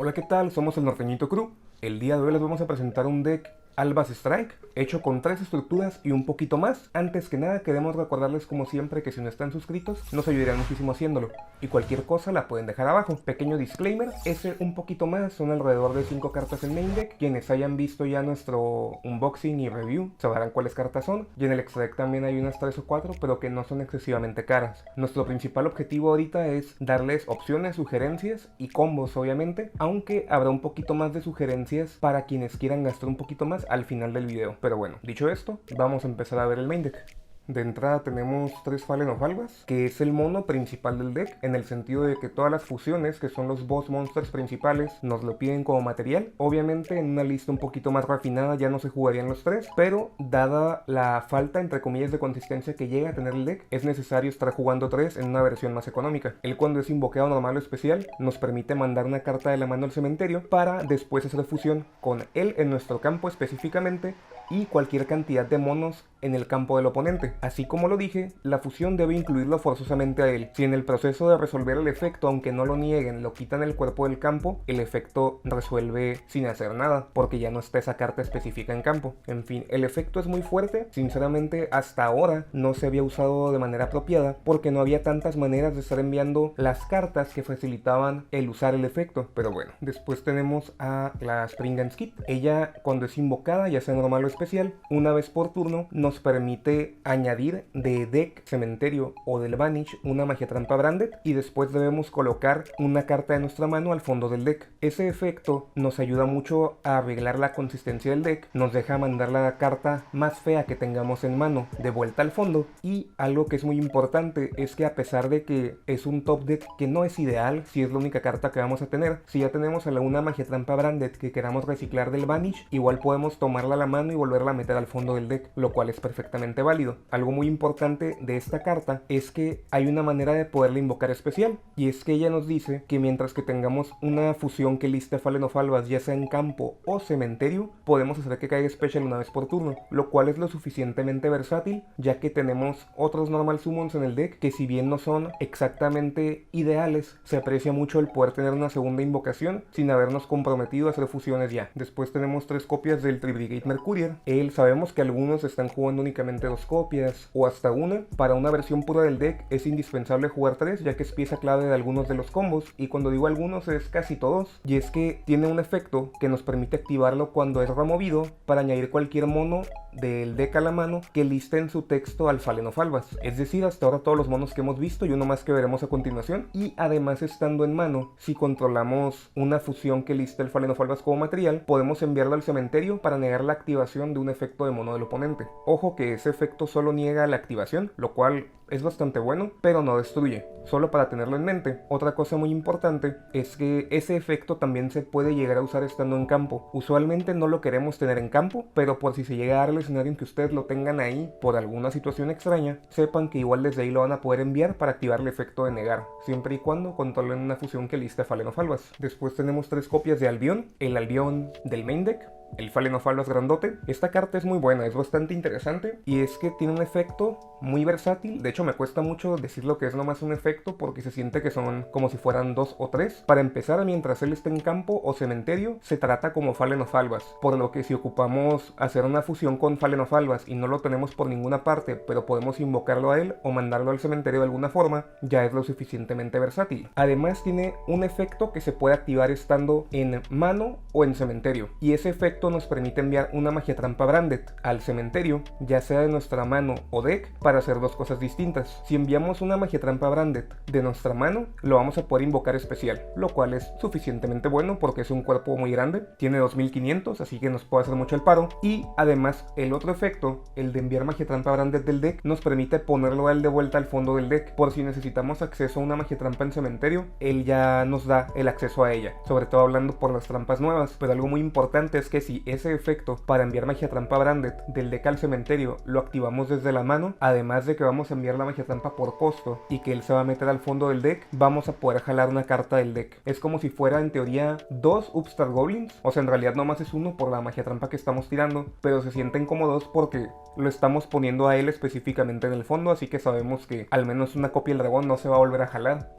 Hola, ¿qué tal? Somos el Norteñito Crew. El día de hoy les vamos a presentar un deck Albaz Strike, hecho con 3 estructuras y un poquito más. Antes que nada, queremos recordarles como siempre que si no están suscritos, nos ayudarían muchísimo haciéndolo. Y cualquier cosa la pueden dejar abajo. Pequeño disclaimer, ese un poquito más son alrededor de 5 cartas en main deck. Quienes hayan visto ya nuestro unboxing y review sabrán cuáles cartas son. Y en el extra deck también hay unas 3 o 4, pero que no son excesivamente caras. Nuestro principal objetivo ahorita es darles opciones, sugerencias y combos obviamente, aunque habrá un poquito más de sugerencias para quienes quieran gastar un poquito más al final del video. Pero bueno, dicho esto, vamos a empezar a ver el main deck. De entrada tenemos 3 Fallen of Albaz, que es el mono principal del deck, en el sentido de que todas las fusiones, que son los boss monsters principales, nos lo piden como material. Obviamente en una lista un poquito más refinada ya no se jugarían los 3, pero dada la falta, entre comillas, de consistencia que llega a tener el deck, es necesario estar jugando 3 en una versión más económica. Él, cuando es invocado normal o especial, nos permite mandar una carta de la mano al cementerio para después hacer fusión con él en nuestro campo específicamente y cualquier cantidad de monos en el campo del oponente. Así como lo dije, la fusión debe incluirlo forzosamente a él. Si en el proceso de resolver el efecto, aunque no lo nieguen, lo quitan el cuerpo del campo, el efecto resuelve sin hacer nada, porque ya no está esa carta específica en campo. En fin, el efecto es muy fuerte. Sinceramente, hasta ahora no se había usado de manera apropiada, porque no había tantas maneras de estar enviando las cartas que facilitaban el usar el efecto. Pero bueno, después tenemos a la Spriggan's Kit. Ella, cuando es invocada, ya sea normal o especial, una vez por turno nos permite añadir de deck, cementerio o del Vanish una magia trampa branded, y después debemos colocar una carta de nuestra mano al fondo del deck. Ese efecto nos ayuda mucho a arreglar la consistencia del deck, nos deja mandar la carta más fea que tengamos en mano de vuelta al fondo. Y algo que es muy importante es que, a pesar de que es un top deck que no es ideal, si es la única carta que vamos a tener, si ya tenemos alguna magia trampa branded que queramos reciclar del Vanish, igual podemos tomarla a la mano y volverla a meter al fondo del deck, lo cual es perfectamente válido. Algo muy importante de esta carta es que hay una manera de poderla invocar especial, y es que ella nos dice que mientras que tengamos una fusión que liste Fallen of Albaz, ya sea en campo o cementerio, podemos hacer que caiga special una vez por turno, lo cual es lo suficientemente versátil, ya que tenemos otros normal summons en el deck que, si bien no son exactamente ideales, se aprecia mucho el poder tener una segunda invocación sin habernos comprometido a hacer fusiones ya. Después tenemos 3 copias del Tri-Brigade Mercurial. Sabemos que algunos están jugando únicamente 2 copias o hasta una. Para una versión pura del deck es indispensable jugar 3, ya que es pieza clave de algunos de los combos, y cuando digo algunos es casi todos, y es que tiene un efecto que nos permite activarlo cuando es removido para añadir cualquier mono del deck a la mano que liste en su texto al Fallen of Albaz, es decir, hasta ahora todos los monos que hemos visto y uno más que veremos a continuación. Y además, estando en mano, si controlamos una fusión que liste el Fallen of Albaz como material, podemos enviarlo al cementerio para negar la activación de un efecto de mono del oponente. Ojo que ese efecto solo niega la activación, lo cual es bastante bueno, pero no destruye. Solo para tenerlo en mente. Otra cosa muy importante es que ese efecto también se puede llegar a usar estando en campo. Usualmente no lo queremos tener en campo, pero por si se llega a dar el escenario en que ustedes lo tengan ahí por alguna situación extraña, sepan que igual desde ahí lo van a poder enviar para activar el efecto de negar, siempre y cuando controlen una fusión que liste Fallen of Albaz. Después tenemos 3 copias de Albion, el Albion del main deck, el Fallen of Albaz grandote. Esta carta es muy buena, es bastante interesante, y es que tiene un efecto muy versátil. De hecho, me cuesta mucho decir lo que es nomás un efecto, porque se siente que son como si fueran 2 o 3. Para empezar, mientras él esté en campo o cementerio, se trata como Fallen of Albaz, por lo que si ocupamos hacer una fusión con Fallen of Albaz y no lo tenemos por ninguna parte, pero podemos invocarlo a él o mandarlo al cementerio de alguna forma, ya es lo suficientemente versátil. Además, tiene un efecto que se puede activar estando en mano o en cementerio, y ese efecto nos permite enviar una magia trampa branded al cementerio, ya sea de nuestra mano o deck, para hacer 2 cosas distintas. Si enviamos una magia trampa branded de nuestra mano, lo vamos a poder invocar especial, lo cual es suficientemente bueno porque es un cuerpo muy grande, tiene 2500, así que nos puede hacer mucho el paro. Y además, el otro efecto, el de enviar magia trampa branded del deck, nos permite ponerlo a él de vuelta al fondo del deck, por si necesitamos acceso a una magia trampa en cementerio, él ya nos da el acceso a ella, sobre todo hablando por las trampas nuevas. Pero algo muy importante es que si ese efecto para enviar magia trampa branded del deck al cementerio lo activamos desde la mano, además de que vamos a enviar la magia trampa por costo y que él se va a meter al fondo del deck, vamos a poder jalar una carta del deck. Es como si fuera en teoría 2 Upstart Goblins, o sea, en realidad nomás es uno por la magia trampa que estamos tirando, pero se sienten como 2 porque lo estamos poniendo a él específicamente en el fondo, así que sabemos que al menos una copia del dragón no se va a volver a jalar.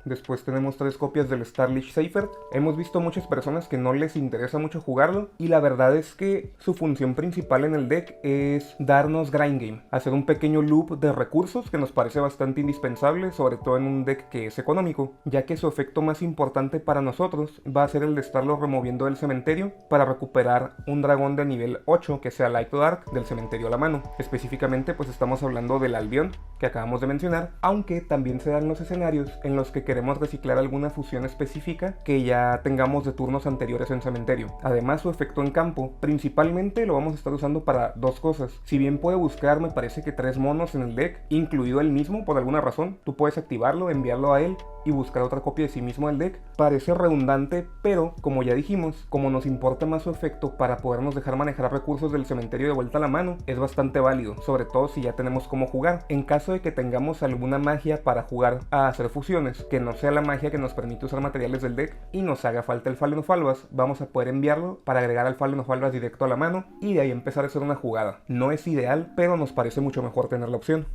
Después tenemos 3 copias del Starlich Seifert. Hemos visto muchas personas que no les interesa mucho jugarlo, y la verdad es que su función principal en el deck es darnos grind game, hacer un pequeño loop de recursos que nos parece bastante indispensable, sobre todo en un deck que es económico, ya que su efecto más importante para nosotros va a ser el de estarlo removiendo del cementerio para recuperar un dragón de nivel 8 que sea Light o Dark del cementerio a la mano. Específicamente pues estamos hablando del Albion que acabamos de mencionar, aunque también se dan los escenarios en los que queremos reciclar alguna fusión específica que ya tengamos de turnos anteriores en cementerio. Además, su efecto en campo principalmente lo vamos a estar usando para 2 cosas. Si bien puede buscar, me parece que 3 monos en el deck, incluido él mismo por alguna razón, tú puedes activarlo, enviarlo a él y buscar otra copia de sí mismo del deck. Parece redundante, pero como ya dijimos, como nos importa más su efecto para podernos dejar manejar recursos del cementerio de vuelta a la mano, es bastante válido, sobre todo si ya tenemos cómo jugar. En caso de que tengamos alguna magia para jugar a hacer fusiones, que no sea la magia que nos permite usar materiales del deck y nos haga falta el Fallen of Albas, vamos a poder enviarlo para agregar al Fallen of Albas directo a la mano y de ahí empezar a hacer una jugada. No es ideal, pero nos parece mucho mejor tener la opción.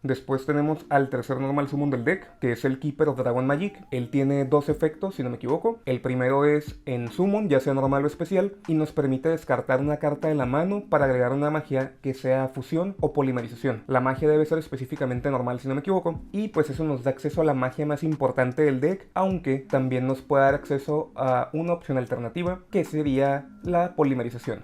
Después tenemos al tercer normal summon del deck, que es el Keeper of Dragon Magic. Él tiene 2 efectos, si no me equivoco. El primero es en summon, ya sea normal o especial, y nos permite descartar una carta de la mano para agregar una magia que sea fusión o polimerización. La magia debe ser específicamente normal, si no me equivoco, y pues eso nos da acceso a la magia más importante del deck, aunque también nos puede dar acceso a una opción alternativa, que sería la polimerización.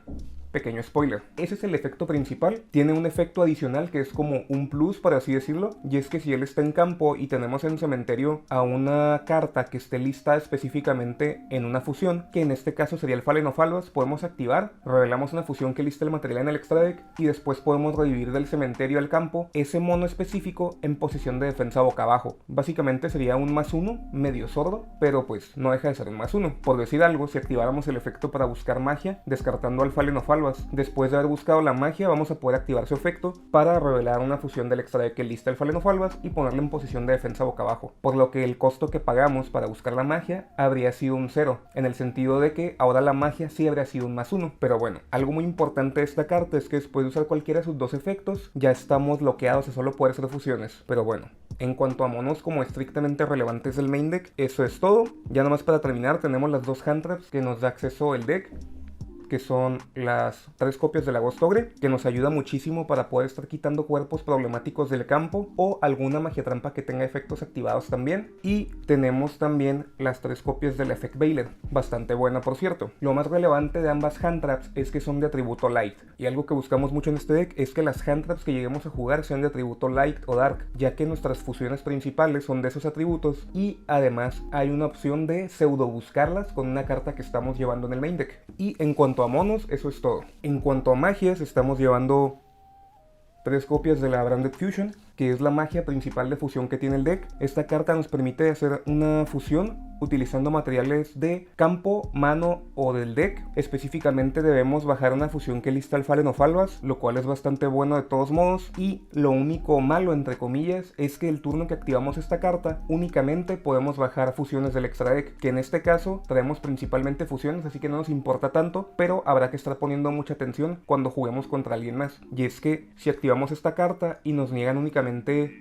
Pequeño spoiler, ese es el efecto principal. Tiene un efecto adicional que es como un plus, por así decirlo, y es que si él está en campo y tenemos en cementerio a una carta que esté listada específicamente en una fusión, que en este caso sería el Fallen of Albas, podemos activar, revelamos una fusión que lista el material en el extra deck y después podemos revivir del cementerio al campo ese mono específico en posición de defensa boca abajo. Básicamente sería un +1 medio sordo, pero pues no deja de ser un +1. Por decir algo, si activáramos el efecto para buscar magia, descartando al Fallen of Albas, después de haber buscado la magia, vamos a poder activar su efecto para revelar una fusión del extra deck que lista el Fallen of Albas y ponerla en posición de defensa boca abajo, por lo que el costo que pagamos para buscar la magia habría sido un 0, en el sentido de que ahora la magia sí habría sido un +1. Pero bueno, algo muy importante de esta carta es que después de usar cualquiera de sus 2 efectos, ya estamos bloqueados a solo poder hacer fusiones. Pero bueno, en cuanto a monos como estrictamente relevantes del main deck, eso es todo. Ya nomás para terminar, tenemos las 2 hand traps que nos da acceso el deck, que son las 3 copias del Agosto Ogre, que nos ayuda muchísimo para poder estar quitando cuerpos problemáticos del campo o alguna magia trampa que tenga efectos activados también. Y tenemos también las 3 copias del Effect Veiler, bastante buena por cierto. Lo más relevante de ambas hand traps es que son de atributo Light, y algo que buscamos mucho en este deck es que las hand traps que lleguemos a jugar sean de atributo Light o Dark, ya que nuestras fusiones principales son de esos atributos y además hay una opción de pseudo buscarlas con una carta que estamos llevando en el main deck. Y en cuanto a monos, eso es todo. En cuanto a magias, estamos llevando 3 copias de la Branded Fusion, que es la magia principal de fusión que tiene el deck. Esta carta nos permite hacer una fusión utilizando materiales de campo, mano o del deck. Específicamente debemos bajar una fusión que lista el Fallen of Albas, lo cual es bastante bueno de todos modos, y lo único malo entre comillas es que el turno que activamos esta carta únicamente podemos bajar fusiones del extra deck, que en este caso traemos principalmente fusiones, así que no nos importa tanto, pero habrá que estar poniendo mucha atención cuando juguemos contra alguien más. Y es que si activamos esta carta y nos niegan únicamente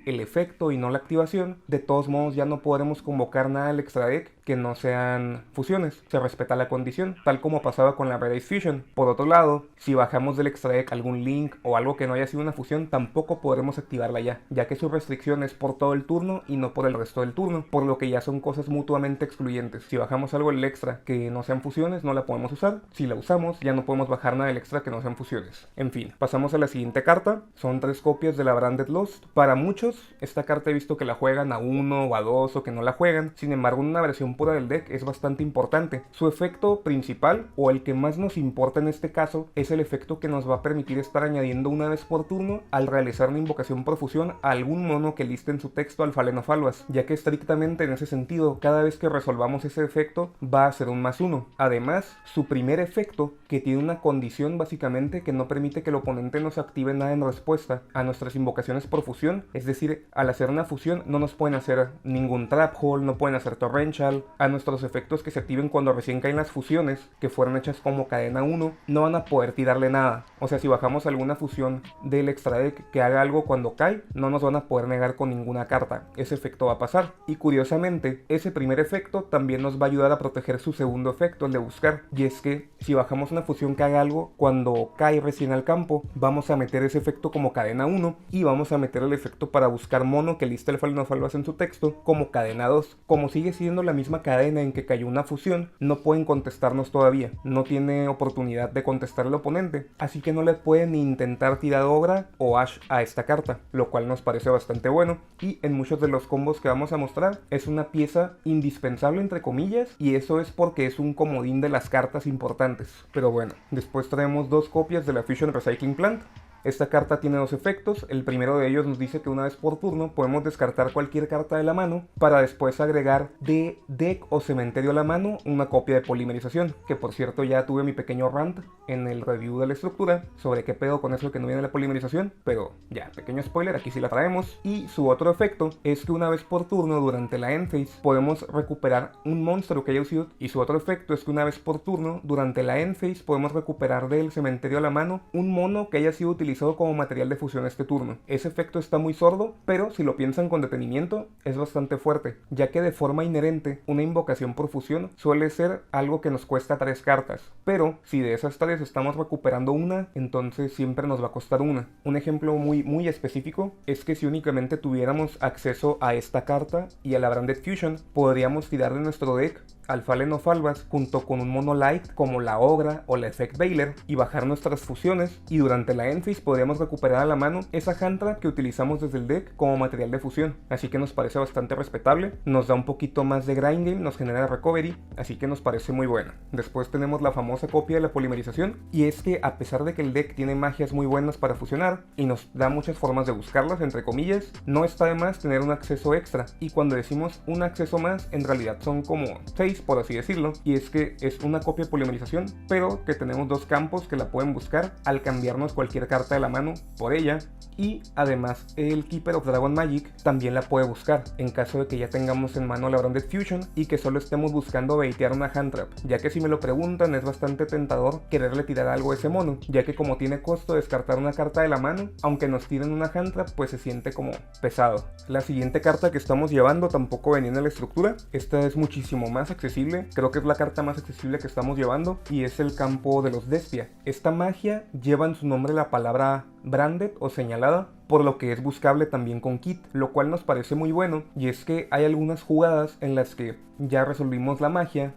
el efecto y no la activación, de todos modos ya no podremos convocar nada del extra deck que no sean fusiones. Se respeta la condición, tal como pasaba con la Red Ice Fusion. Por otro lado, si bajamos del extra deck algún link o algo que no haya sido una fusión, tampoco podremos activarla ya que su restricción es por todo el turno y no por el resto del turno, por lo que ya son cosas mutuamente excluyentes. Si bajamos algo del extra que no sean fusiones, no la podemos usar. Si la usamos, ya no podemos bajar nada del extra que no sean fusiones. En fin, pasamos a la siguiente carta. Son 3 copias de la Branded Lost. Para muchos, esta carta he visto que la juegan a 1 o a 2 o que no la juegan. Sin embargo, en una versión pura del deck es bastante importante. Su efecto principal, o el que más nos importa en este caso, es el efecto que nos va a permitir estar añadiendo una vez por turno al realizar una invocación por fusión a algún mono que liste en su texto al Fallen of Albas, ya que estrictamente en ese sentido, cada vez que resolvamos ese efecto va a ser un +1. Además, su primer efecto, que tiene una condición básicamente que no permite que el oponente nos active nada en respuesta a nuestras invocaciones por fusión, fusión, es decir, al hacer una fusión no nos pueden hacer ningún trap hole, no pueden hacer torrential. A nuestros efectos que se activen cuando recién caen las fusiones, que fueron hechas como cadena 1, no van a poder tirarle nada. O sea, si bajamos alguna fusión del extra deck que haga algo cuando cae, no nos van a poder negar con ninguna carta. Ese efecto va a pasar. Y curiosamente, ese primer efecto también nos va a ayudar a proteger su segundo efecto, el de buscar. Y es que si bajamos una fusión que haga algo, cuando cae recién al campo, vamos a meter ese efecto como cadena 1 y vamos a meter el efecto para buscar mono que lista el Falenofalvas en su texto como cadena 2. Como sigue siendo la misma cadena en que cayó una fusión, no pueden contestarnos todavía. No tiene oportunidad de contestar el oponente, así que no le pueden ni intentar tirar Ogra o Ash a esta carta, lo cual nos parece bastante bueno. Y en muchos de los combos que vamos a mostrar es una pieza indispensable entre comillas, y eso es porque es un comodín de las cartas importantes. Pero bueno, después traemos dos copias de la Fusion Recycling Plant. Esta carta tiene dos efectos. El primero de ellos nos dice que una vez por turno podemos descartar cualquier carta de la mano para después agregar de deck o cementerio a la mano una copia de polimerización, que por cierto ya tuve mi pequeño rant en el review de la estructura sobre qué pedo con eso que no viene la polimerización, pero ya, pequeño spoiler, aquí sí la traemos. Y su otro efecto es que una vez por turno durante la end phase podemos recuperar un monstruo que haya usado, y su otro efecto es que una vez por turno durante la end phase podemos recuperar del cementerio a la mano un mono que haya sido utilizado como material de fusión este turno. Ese efecto está muy sordo, pero si lo piensan con detenimiento es bastante fuerte, ya que de forma inherente una invocación por fusión suele ser algo que nos cuesta 3 cartas, pero si de esas 3 estamos recuperando una, entonces siempre nos va a costar una. Un ejemplo muy específico es que si únicamente tuviéramos acceso a esta carta y a la Branded Fusion, podríamos tirar de nuestro deck al Falenofalvas junto con un mono light como la Ogra o la Effect Veiler y bajar nuestras fusiones, y durante la end phase podríamos recuperar a la mano esa hand trap que utilizamos desde el deck como material de fusión, así que nos parece bastante respetable, nos da un poquito más de grind game, nos genera recovery, así que nos parece muy buena. Después tenemos la famosa copia de la polimerización, y es que a pesar de que el deck tiene magias muy buenas para fusionar y nos da muchas formas de buscarlas entre comillas, no está de más tener un acceso extra, y cuando decimos un acceso más en realidad son como 6 por así decirlo, y es que es una copia de polimerización, pero que tenemos dos campos que la pueden buscar al cambiarnos cualquier carta de la mano por ella, y además el Keeper of Dragon Magic también la puede buscar en caso de que ya tengamos en mano la Branded Fusion y que solo estemos buscando baitear una hand trap, ya que si me lo preguntan es bastante tentador quererle tirar algo a ese mono, ya que como tiene costo descartar una carta de la mano, aunque nos tiren una hand trap pues se siente como pesado. La siguiente carta que estamos llevando tampoco venía en la estructura, esta es muchísimo más accesible, creo que es la carta más accesible que estamos llevando, y es el campo de los Despia. Esta magia lleva en su nombre la palabra branded o señalada, por lo que es buscable también con kit, lo cual nos parece muy bueno, y es que hay algunas jugadas en las que ya resolvimos la magia,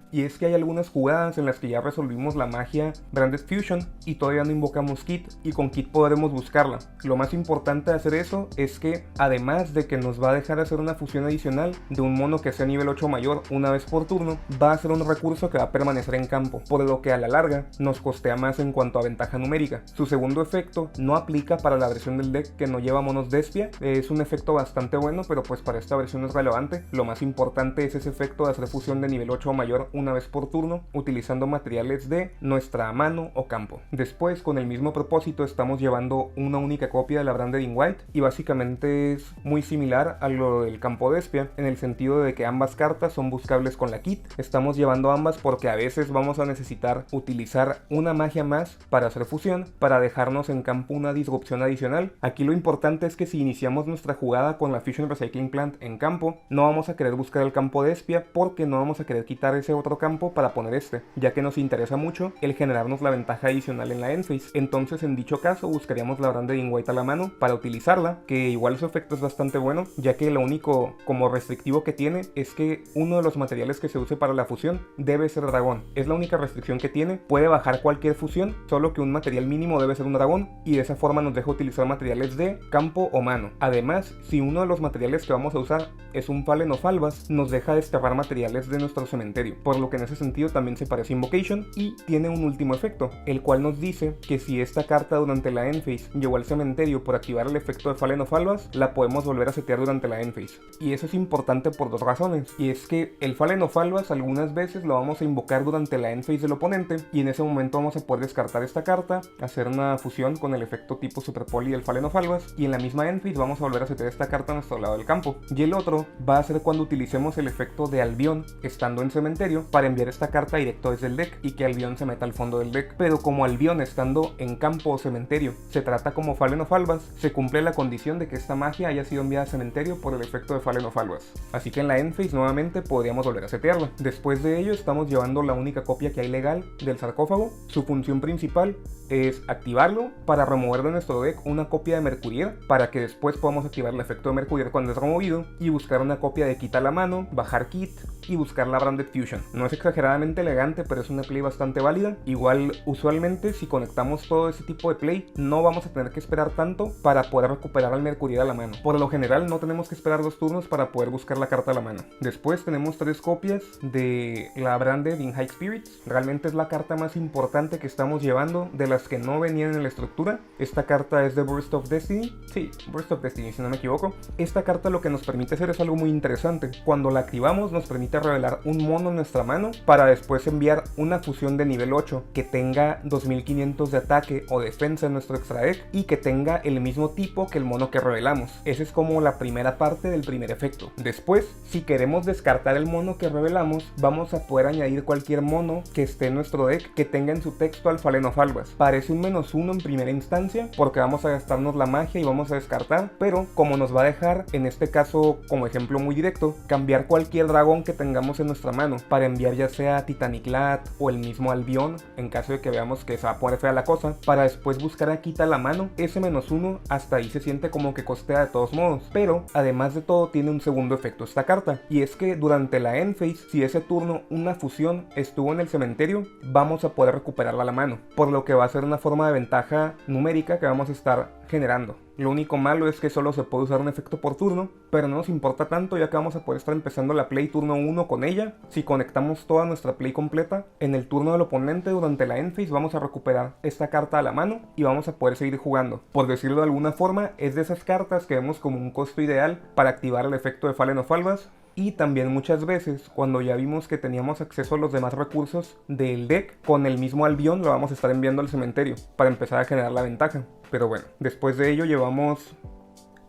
Branded Fusion y todavía no invocamos kit, y con kit podremos buscarla. Lo más importante de hacer eso es que además de que nos va a dejar hacer una fusión adicional de un mono que sea nivel 8 mayor una vez por turno, va a ser un recurso que va a permanecer en campo, por lo que a la larga nos costea más en cuanto a ventaja numérica. Su segundo efecto no aplica para la versión del deck que no lleva monos Despia, es un efecto bastante bueno, pero pues para esta versión es relevante. Lo más importante es ese efecto de hacer fusión de nivel 8 o mayor una vez por turno utilizando materiales de nuestra mano o campo. Después, con el mismo propósito, estamos llevando una única copia de la Branded in White, y básicamente es muy similar a lo del campo Despia en el sentido de que ambas cartas son buscables con la kit. Estamos llevando ambas porque a veces vamos a necesitar utilizar una magia más para hacer fusión, para dejarnos en campo una disrupción adicional. Aquí lo importante es que si iniciamos nuestra jugada con la Fusion Recycling Plant en campo, no vamos a querer buscar el campo Despia porque no vamos a querer quitar ese otro campo para poner este, ya que nos interesa mucho el generarnos la ventaja adicional en la end phase. Entonces en dicho caso buscaríamos la Branded in White a la mano para utilizarla, que igual su efecto es bastante bueno, ya que lo único como restrictivo que tiene es que uno de los materiales que se use para la fusión debe ser dragón. Es la única restricción que tiene. Puede bajar cualquier fusión, solo que un material mínimo debe ser un dragón, y de esa forma nos deja utilizar materiales de campo o mano. Además, si uno de los materiales que vamos a usar es un Falenofalvas, nos deja desterrar materiales de nuestro cementerio, por lo que en ese sentido también se parece a Invocation, y tiene un último efecto, el cual nos dice que si esta carta durante la end phase llegó al cementerio por activar el efecto de Falenofalvas, la podemos volver a setear durante la end phase. Y eso es importante por dos razones, y es que el Falenofalvas algunas veces lo vamos a invocar durante la end phase del oponente, y en ese momento vamos a poder descartar esta carta, hacer una fusión con el efecto tipo Super Poli del Fallen of Albas, y en la misma end phase vamos a volver a setear esta carta a nuestro lado del campo. Y el otro va a ser cuando utilicemos el efecto de Albion estando en cementerio para enviar esta carta directo desde el deck y que Albion se meta al fondo del deck. Pero como Albion estando en campo o cementerio se trata como Fallen of Albas, se cumple la condición de que esta magia haya sido enviada a cementerio por el efecto de Fallen of Albas. Así que en la end phase nuevamente podríamos volver a setearla. Después de ello estamos llevando la única copia que hay legal del sarcófago. Su función principal es activarlo para remover de nuestro deck una copia de Mercurier, para que después podamos activar el efecto de Mercurier cuando es removido, y buscar una copia de Kit a la mano, bajar Kit y buscar la Branded Fusion. No es exageradamente elegante, pero es una play bastante válida. Igual, usualmente si conectamos todo ese tipo de play, no vamos a tener que esperar tanto para poder recuperar al Mercurier a la mano. Por lo general no tenemos que esperar 2 turnos para poder buscar la carta a la mano. Después tenemos 3 copias de la Branded in High Spirits. Realmente es la carta más importante que estamos llevando, de las que no venían en la estructura. Esta carta es de Burst of Destiny. Sí, Burst of Destiny si no me equivoco. Esta carta lo que nos permite hacer es algo muy interesante. Cuando la activamos nos permite revelar un mono en nuestra mano para después enviar una fusión de nivel 8 que tenga 2500 de ataque o defensa en nuestro extra deck y que tenga el mismo tipo que el mono que revelamos. Esa es como la primera parte del primer efecto. Después, si queremos descartar el mono que revelamos, vamos a poder añadir cualquier mono que esté en nuestro deck que tenga en su texto al Fallen of Albas. Parece un -1 en primera instancia porque vamos a gastarnos la magia y vamos a descartar, pero como nos va a dejar, en este caso como ejemplo muy directo, cambiar cualquier dragón que tengamos en nuestra mano para enviar ya sea Titaniclad o el mismo Albion en caso de que veamos que se va a poner fea la cosa, para después buscar a Kit a la mano. Ese -1 hasta ahí se siente como que costea de todos modos, pero además de todo tiene un segundo efecto esta carta, y es que durante la end phase, si ese turno una fusión estuvo en el cementerio, vamos a poder recuperarla a la mano, por lo que va a ser una forma de ventaja numérica que vamos a estar generando. Lo único malo es que solo se puede usar un efecto por turno, pero no nos importa tanto ya que vamos a poder estar empezando la play turno 1 con ella. Si conectamos toda nuestra play completa, en el turno del oponente durante la end phase vamos a recuperar esta carta a la mano y vamos a poder seguir jugando. Por decirlo de alguna forma, es de esas cartas que vemos como un costo ideal para activar el efecto de Fallen of Albas. Y también muchas veces, cuando ya vimos que teníamos acceso a los demás recursos del deck, con el mismo Albion lo vamos a estar enviando al cementerio para empezar a generar la ventaja. Pero bueno, después de ello llevamos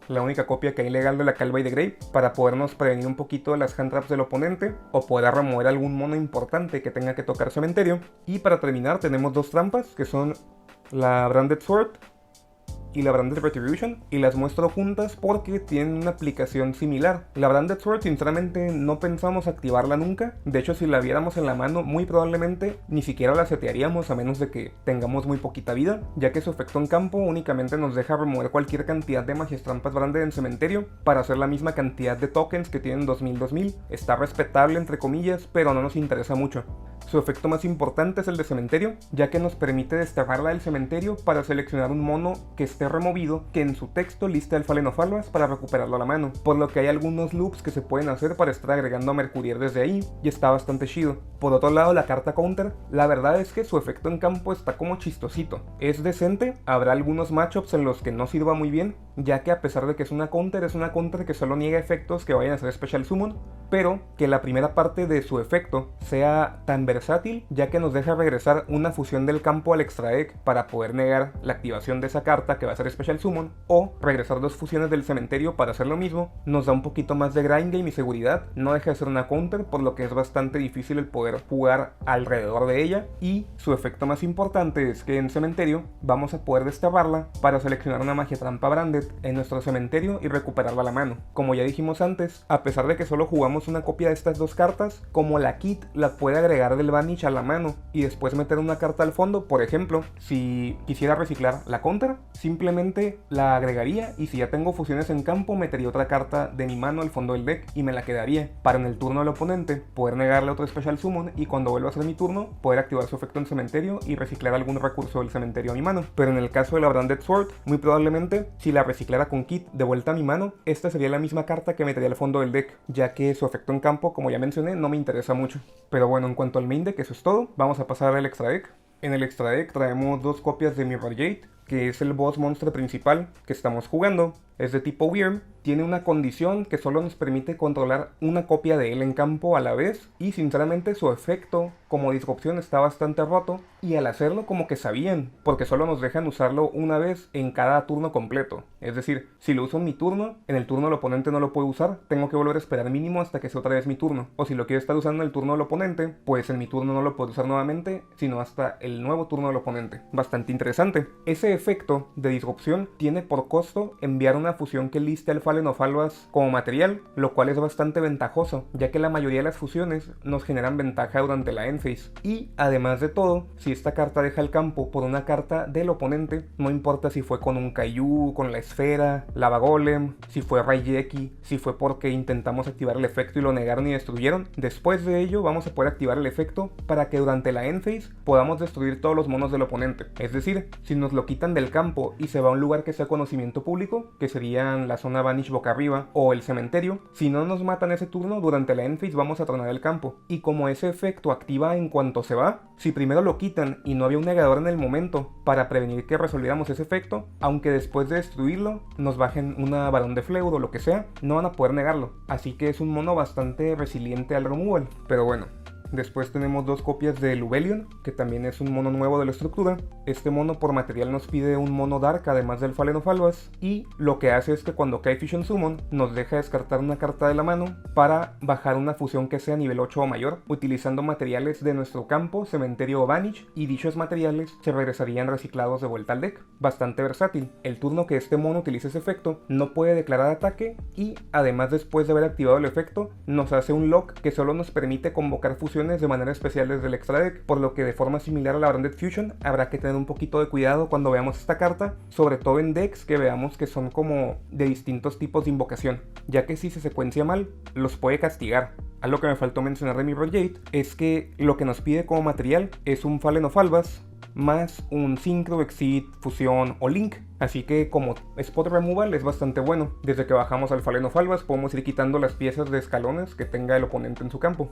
la única copia que hay legal de la Call by the Grave para podernos prevenir un poquito de las hand traps del oponente o poder remover algún mono importante que tenga que tocar cementerio. Y para terminar tenemos 2 trampas que son la Branded Sword y la Branded Retribution, y las muestro juntas porque tienen una aplicación similar. La Branded Sword sinceramente no pensamos activarla nunca, de hecho si la viéramos en la mano muy probablemente ni siquiera la setearíamos a menos de que tengamos muy poquita vida, ya que su efecto en campo únicamente nos deja remover cualquier cantidad de magias trampas Branded en cementerio para hacer la misma cantidad de tokens que tienen 2000. Está respetable entre comillas, pero no nos interesa mucho. Su efecto más importante es el de cementerio, ya que nos permite desterrarla del cementerio para seleccionar un mono que esté removido, que en su texto liste el Fallen of Albas para recuperarlo a la mano, por lo que hay algunos loops que se pueden hacer para estar agregando a Mercurier desde ahí, y está bastante chido. Por otro lado, la carta Counter, la verdad es que su efecto en campo está como chistosito. Es decente, habrá algunos matchups en los que no sirva muy bien, ya que a pesar de que es una counter que solo niega efectos que vayan a ser Special Summon, pero que la primera parte de su efecto sea tan versátil, ya que nos deja regresar una fusión del campo al extra deck para poder negar la activación de esa carta que va a ser Special Summon, o regresar 2 fusiones del cementerio para hacer lo mismo. Nos da un poquito más de grind game y seguridad, no deja de ser una counter, por lo que es bastante difícil el poder jugar alrededor de ella, y su efecto más importante es que en cementerio vamos a poder desterrarla para seleccionar una magia trampa Branded en nuestro cementerio y recuperarla a la mano. Como ya dijimos antes, a pesar de que solo jugamos una copia de estas 2 cartas, como la Kit la puede agregar del Vanish a la mano y después meter una carta al fondo. Por ejemplo, si quisiera reciclar la counter, simplemente la agregaría, y si ya tengo fusiones en campo metería otra carta de mi mano al fondo del deck y me la quedaría para en el turno del oponente poder negarle otro Special Summon, y cuando vuelva a ser mi turno poder activar su efecto en cementerio y reciclar algún recurso del cementerio a mi mano. Pero en el caso de la Branded Sword, muy probablemente si la reciclara con Kit de vuelta a mi mano, esta sería la misma carta que metería al fondo del deck, ya que su efecto en campo, como ya mencioné, no me interesa mucho. Pero bueno, en cuanto al main deck, eso es todo. Vamos a pasar al extra deck. En el extra deck traemos 2 copias de Mirror Jade, que es el boss monstruo principal que estamos jugando. Es de tipo Wyrm, tiene una condición que solo nos permite controlar una copia de él en campo a la vez, y sinceramente su efecto como disrupción está bastante roto, y al hacerlo como que sabían, porque solo nos dejan usarlo una vez en cada turno completo. Es decir, si lo uso en mi turno, en el turno del oponente no lo puedo usar, tengo que volver a esperar mínimo hasta que sea otra vez mi turno. O si lo quiero estar usando en el turno del oponente, pues en mi turno no lo puedo usar nuevamente, sino hasta el nuevo turno del oponente. Bastante interesante. Ese efecto de disrupción tiene por costo enviar una fusión que liste al Fallen of Albas como material, lo cual es bastante ventajoso, ya que la mayoría de las fusiones nos generan ventaja durante la end phase. Y además de todo, si esta carta deja el campo por una carta del oponente, no importa si fue con un Kaiju, con la esfera, Lava Golem, si fue Raigeki, si fue porque intentamos activar el efecto y lo negaron y destruyeron, después de ello vamos a poder activar el efecto para que durante la end phase podamos destruir todos los monos del oponente. Es decir, si nos lo quitan del campo y se va a un lugar que sea conocimiento público, que serían la zona Vanish boca arriba o el cementerio, si no nos matan ese turno, durante la end phase vamos a tronar el campo. Y como ese efecto activa en cuanto se va, si primero lo quitan y no había un negador en el momento para prevenir que resolviéramos ese efecto, aunque después de destruirlo nos bajen una varón de Fleur o lo que sea, no van a poder negarlo. Así que es un mono bastante resiliente al removal. Pero bueno. Después tenemos dos copias de Lubellion, que también es un mono nuevo de la estructura. Este mono por material nos pide un mono Dark además del Fallen of Albas, y lo que hace es que cuando cae Fusion Summon nos deja descartar una carta de la mano para bajar una fusión que sea nivel 8 o mayor, utilizando materiales de nuestro campo, cementerio o Vanish, y dichos materiales se regresarían reciclados de vuelta al deck. Bastante versátil. El turno que este mono utilice ese efecto no puede declarar ataque, y además después de haber activado el efecto nos hace un lock que solo nos permite convocar fusiones de manera especial desde el extra deck, por lo que de forma similar a la Branded Fusion habrá que tener un poquito de cuidado cuando veamos esta carta, sobre todo en decks que veamos que son como de distintos tipos de invocación, ya que si se secuencia mal los puede castigar. Algo que me faltó mencionar de Mirror Jade es que lo que nos pide como material es un Fallen of Albas más un Synchro, Exceed, Fusión o Link. Así que como Spot Removal es bastante bueno. Desde que bajamos al Fallen of Albas podemos ir quitando las piezas de escalones que tenga el oponente en su campo.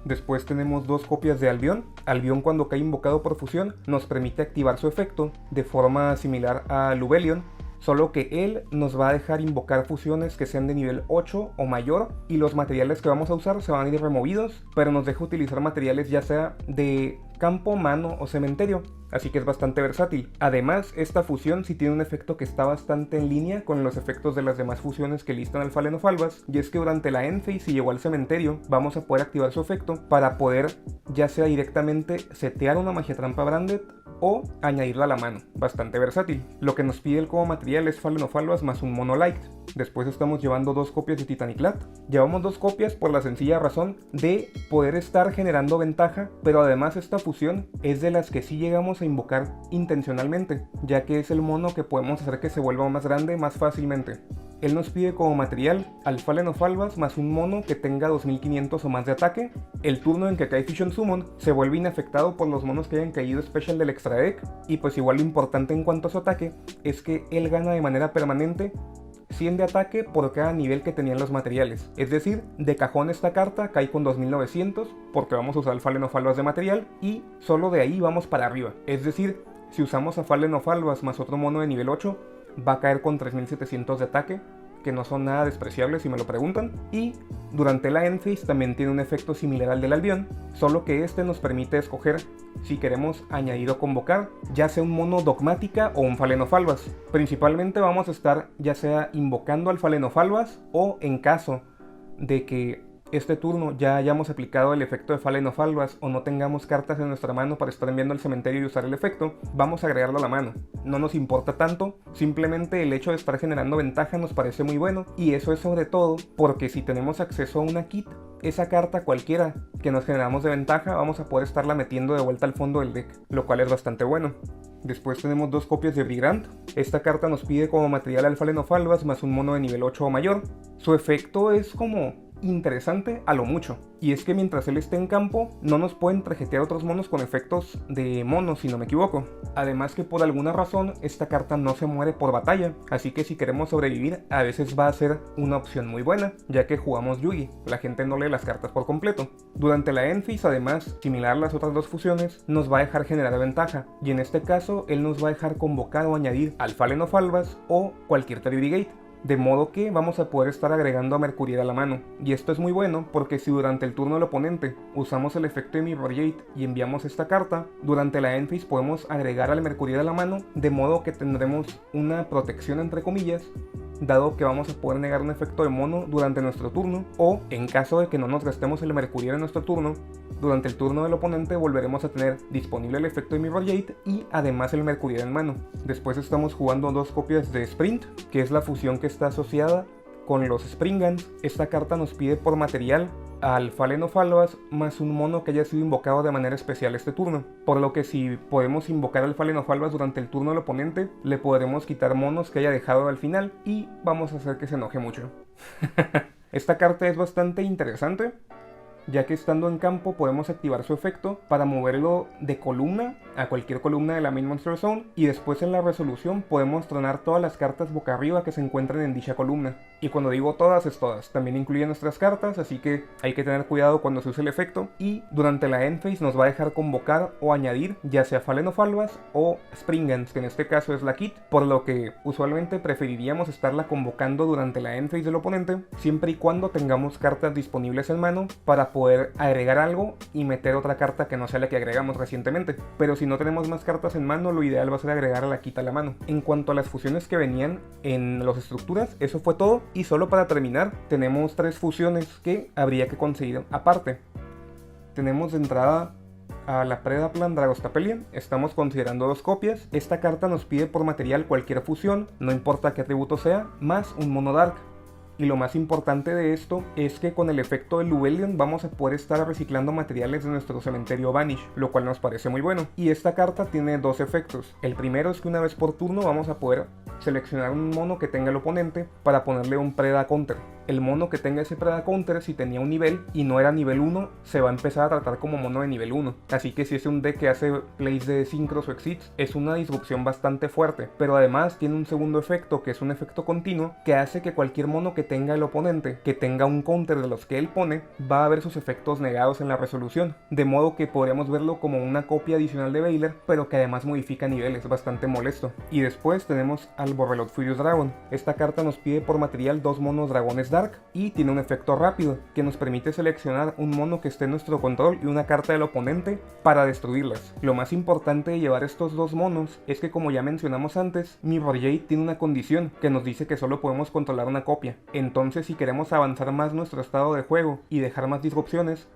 Después tenemos dos copias de Albion. Albion, cuando cae invocado por fusión, nos permite activar su efecto de forma similar a Lubellion, solo que él nos va a dejar invocar fusiones que sean de nivel 8 o mayor, y los materiales que vamos a usar se van a ir removidos, pero nos deja utilizar materiales ya sea de campo, mano o cementerio, así que es bastante versátil. Además, esta fusión sí tiene un efecto que está bastante en línea con los efectos de las demás fusiones que listan al Fallen of Albas, y es que durante la end phase, si llegó al cementerio, vamos a poder activar su efecto para poder ya sea directamente setear una magia trampa branded o añadirla a la mano. Bastante versátil. Lo que nos pide el como material es Fallen of Albas más un mono light. Después estamos llevando dos copias de Titaniclad. Llevamos dos copias por la sencilla razón de poder estar generando ventaja, pero además esta fusión es de las que sí llegamos a invocar intencionalmente, ya que es el mono que podemos hacer que se vuelva más grande más fácilmente. Él nos pide como material al Fallen of Albas más un mono que tenga 2500 o más de ataque. El turno en que cae Fusion Summon se vuelve inafectado por los monos que hayan caído special del extra deck, y pues igual lo importante en cuanto a su ataque es que él gana de manera permanente 100 de ataque por cada nivel que tenían los materiales. Es decir, de cajón esta carta cae con 2900 porque vamos a usar el Fallen of Albas de material, y solo de ahí vamos para arriba. Es decir, si usamos a Fallen of Albas más otro mono de nivel 8, va a caer con 3700 de ataque, que no son nada despreciables si me lo preguntan. Y durante la end phase también tiene un efecto similar al del Albion, solo que este nos permite escoger si queremos añadir o convocar ya sea un mono Dogmática o un Fallen of Albas. Principalmente vamos a estar ya sea invocando al Fallen of Albas, o en caso de que este turno ya hayamos aplicado el efecto de Fallen of Albas o no tengamos cartas en nuestra mano para estar enviando al cementerio y usar el efecto, vamos a agregarlo a la mano. No nos importa tanto, simplemente el hecho de estar generando ventaja nos parece muy bueno, y eso es sobre todo porque si tenemos acceso a una kit, esa carta cualquiera que nos generamos de ventaja vamos a poder estarla metiendo de vuelta al fondo del deck, lo cual es bastante bueno. Después tenemos dos copias de Brigrant. Esta carta nos pide como material al Fallen of Albas más un mono de nivel 8 o mayor. Su efecto es como interesante a lo mucho. Y es que mientras él esté en campo, no nos pueden tarjetear otros monos con efectos de monos, si no me equivoco. Además que por alguna razón, esta carta no se muere por batalla, así que si queremos sobrevivir, a veces va a ser una opción muy buena, ya que jugamos Yugi, la gente no lee las cartas por completo. Durante la end phase, además, similar a las otras dos fusiones, nos va a dejar generar ventaja, y en este caso, él nos va a dejar convocar o añadir al Fallen of Albas o cualquier Brigade. De modo que vamos a poder estar agregando a Mercurial a la mano. Y esto es muy bueno porque si durante el turno del oponente usamos el efecto de Mirror Jade y enviamos esta carta, durante la end phase podemos agregar al Mercurial a la mano, de modo que tendremos una protección entre comillas, dado que vamos a poder negar un efecto de mono durante nuestro turno, o en caso de que no nos gastemos el Mercurial en nuestro turno, durante el turno del oponente volveremos a tener disponible el efecto de Mirror Jade y además el Mercurial en mano. Después estamos jugando dos copias de Sprint, que es la fusión que está asociada con los Springans. Esta carta nos pide por material al Fallen of Albas más un mono que haya sido invocado de manera especial este turno, por lo que si podemos invocar al Fallen of Albas durante el turno del oponente, le podremos quitar monos que haya dejado al final y vamos a hacer que se enoje mucho. Esta carta es bastante interesante, ya que estando en campo podemos activar su efecto para moverlo de columna a cualquier columna de la main Monster Zone, y después en la resolución podemos tronar todas las cartas boca arriba que se encuentran en dicha columna. Y cuando digo todas, es todas, también incluye nuestras cartas, así que hay que tener cuidado cuando se use el efecto. Y durante la end phase nos va a dejar convocar o añadir ya sea Fallen of Albas o Springans, que en este caso es la Kit, por lo que usualmente preferiríamos estarla convocando durante la end phase del oponente, siempre y cuando tengamos cartas disponibles en mano para poder agregar algo y meter otra carta que no sea la que agregamos recientemente. Pero si no tenemos más cartas en mano, lo ideal va a ser agregar a la Kit a la mano. En cuanto a las fusiones que venían en las estructuras, eso fue todo. Y solo para terminar, tenemos tres fusiones que habría que conseguir aparte. Tenemos de entrada a la Predaplan Dragostapelion, estamos considerando dos copias. Esta carta nos pide por material cualquier fusión, no importa qué atributo sea, más un mono Dark. Y lo más importante de esto es que con el efecto de Lubellion vamos a poder estar reciclando materiales de nuestro cementerio Vanish, lo cual nos parece muy bueno. Y esta carta tiene dos efectos. El primero es que una vez por turno vamos a poder seleccionar un mono que tenga el oponente para ponerle un Preda Counter. El mono que tenga ese Preda Counter, si tenía un nivel y no era nivel 1, se va a empezar a tratar como mono de nivel 1. Así que si es un deck que hace plays de Synchros o Exits, es una disrupción bastante fuerte. Pero además tiene un segundo efecto, que es un efecto continuo, que hace que cualquier mono que tenga el oponente, que tenga un counter de los que él pone, va a ver sus efectos negados en la resolución. De modo que podríamos verlo como una copia adicional de Veiler, pero que además modifica niveles, bastante molesto. Y después tenemos al Borreload Furious Dragon. Esta carta nos pide por material dos monos dragones Dark y tiene un efecto rápido que nos permite seleccionar un mono que esté en nuestro control y una carta del oponente para destruirlas. Lo más importante de llevar estos dos monos es que, como ya mencionamos antes, Mirror Jade tiene una condición que nos dice que solo podemos controlar una copia. Entonces, si queremos avanzar más nuestro estado de juego y dejar más disrupciones,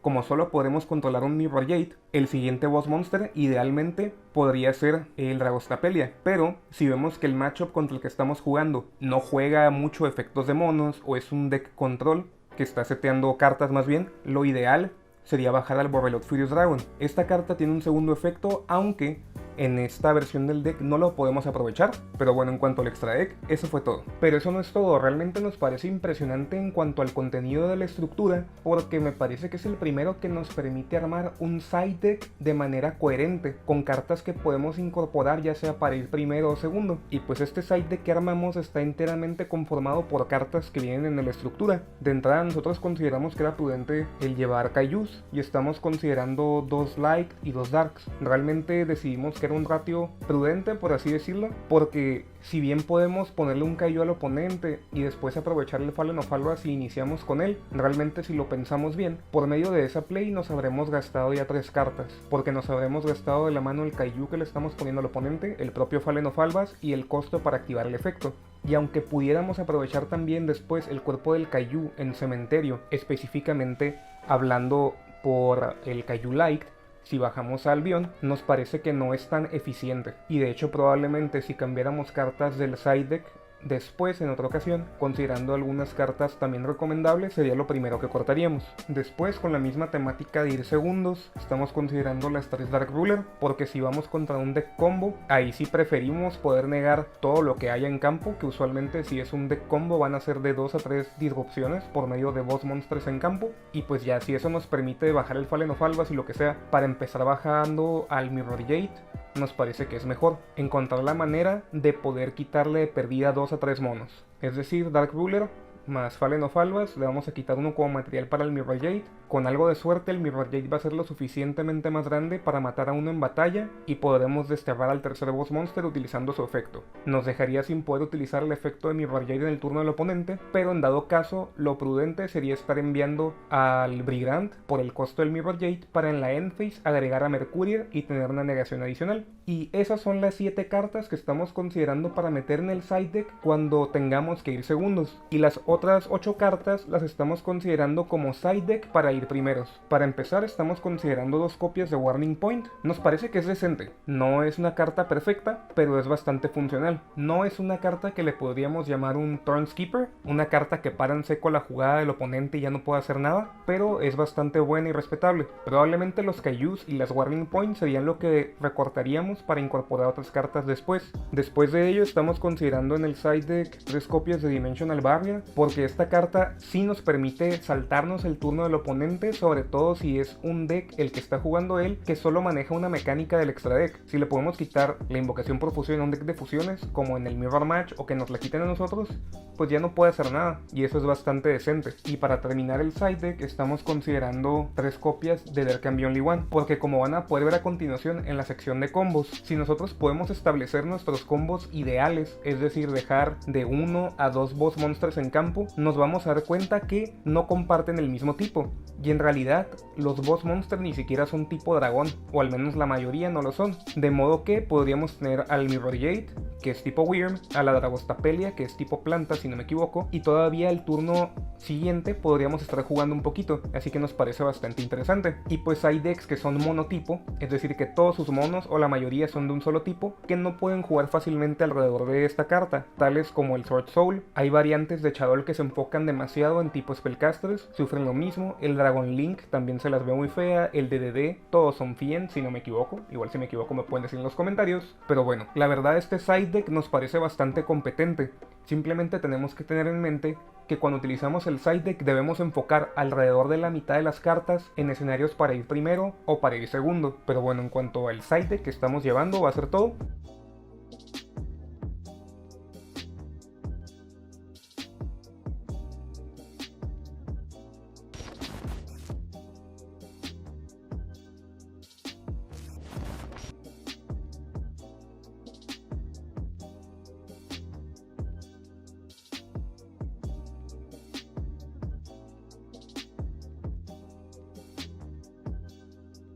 como solo podemos controlar un Mirror Jade, el siguiente boss monster idealmente podría ser el Dragostapelia. Pero si vemos que el matchup contra el que estamos jugando no juega mucho efectos de monos o es un deck control que está seteando cartas más bien, lo ideal sería bajar al Borreload Furious Dragon. Esta carta tiene un segundo efecto, aunque en esta versión del deck no lo podemos aprovechar. Pero bueno, en cuanto al extra deck, eso fue todo. Pero eso no es todo, realmente nos parece impresionante en cuanto al contenido de la estructura, porque me parece que es el primero que nos permite armar un side deck de manera coherente, con cartas que podemos incorporar ya sea para ir primero o segundo. Y pues este side deck que armamos está enteramente conformado por cartas que vienen en la estructura. De entrada nosotros consideramos que era prudente el llevar Kaijus, y estamos considerando dos Light y dos Darks. Realmente decidimos que era un ratio prudente, por así decirlo, porque si bien podemos ponerle un Kaiju al oponente y después aprovechar el Fallen of Albas si iniciamos con él, realmente si lo pensamos bien, por medio de esa play nos habremos gastado ya tres cartas, porque nos habremos gastado de la mano el Kaiju que le estamos poniendo al oponente, el propio Fallen of Albas y el costo para activar el efecto. Y aunque pudiéramos aprovechar también después el cuerpo del Kaiju en cementerio, específicamente hablando por el Kaiju Light, si bajamos a Albion, nos parece que no es tan eficiente. Y de hecho probablemente si cambiáramos cartas del side deck Después, en otra ocasión, considerando algunas cartas también recomendables, sería lo primero que cortaríamos. Después, con la misma temática de ir segundos, estamos considerando las 3 Dark Ruler, porque si vamos contra un deck combo, ahí sí preferimos poder negar todo lo que haya en campo, que usualmente si es un deck combo van a ser de 2 a 3 disrupciones por medio de boss monsters en campo, y pues ya si eso nos permite bajar el Fallen of Albas y lo que sea, para empezar bajando al Mirror Jade, nos parece que es mejor encontrar la manera de poder quitarle de perdida 2 a 3 monos. Es decir, Dark Ruler más Fallen of Albas, le vamos a quitar uno como material para el Mirror Jade. Con algo de suerte el Mirror Jade va a ser lo suficientemente más grande para matar a uno en batalla y podremos desterrar al tercer boss monster utilizando su efecto. Nos dejaría sin poder utilizar el efecto de Mirror Jade en el turno del oponente, pero en dado caso lo prudente sería estar enviando al Brigand por el costo del Mirror Jade para en la end phase agregar a Mercurier y tener una negación adicional. Y esas son las 7 cartas que estamos considerando para meter en el side deck cuando tengamos que ir segundos, y las otras 8 cartas las estamos considerando como side deck para ir primeros. Para empezar estamos considerando 2 copias de Warning Point. Nos parece que es decente, no es una carta perfecta, pero es bastante funcional. No es una carta que le podríamos llamar un Turn Skipper, una carta que para en seco la jugada del oponente y ya no puede hacer nada, pero es bastante buena y respetable. Probablemente los Kaijus y las Warning Points serían lo que recortaríamos para incorporar otras cartas después. Después de ello estamos considerando en el side deck 3 copias de Dimensional Barrier, porque esta carta sí nos permite saltarnos el turno del oponente, sobre todo si es un deck el que está jugando él que solo maneja una mecánica del extra deck. Si le podemos quitar la invocación por fusión a un deck de fusiones, como en el Mirror Match, o que nos la quiten a nosotros, pues ya no puede hacer nada, y eso es bastante decente. Y para terminar el side deck estamos considerando 3 copias de There Can Be Only One, porque como van a poder ver a continuación en la sección de combos, si nosotros podemos establecer nuestros combos ideales, es decir, dejar de 1 a 2 boss monsters en campo, nos vamos a dar cuenta que no comparten el mismo tipo, y en realidad los boss monsters ni siquiera son tipo dragón, o al menos la mayoría no lo son, de modo que podríamos tener al Mirror Jade, que es tipo Wyrm, a la Dragostapelia, que es tipo planta si no me equivoco, y todavía el turno siguiente podríamos estar jugando un poquito, así que nos parece bastante interesante. Y pues hay decks que son monotipo, es decir que todos sus monos o la mayoría son de un solo tipo, que no pueden jugar fácilmente alrededor de esta carta, tales como el Sword Soul. Hay variantes de Chadol que se enfocan demasiado en tipo Spellcasters, sufren lo mismo, el Dragon Link también se las ve muy fea, el DDD, todos son Fien si no me equivoco, igual si me equivoco me pueden decir en los comentarios, pero bueno, la verdad este side deck nos parece bastante competente. Simplemente tenemos que tener en mente que cuando utilizamos el side deck debemos enfocar alrededor de la mitad de las cartas en escenarios para ir primero o para ir segundo. Pero bueno, en cuanto al side deck que estamos llevando va a ser todo.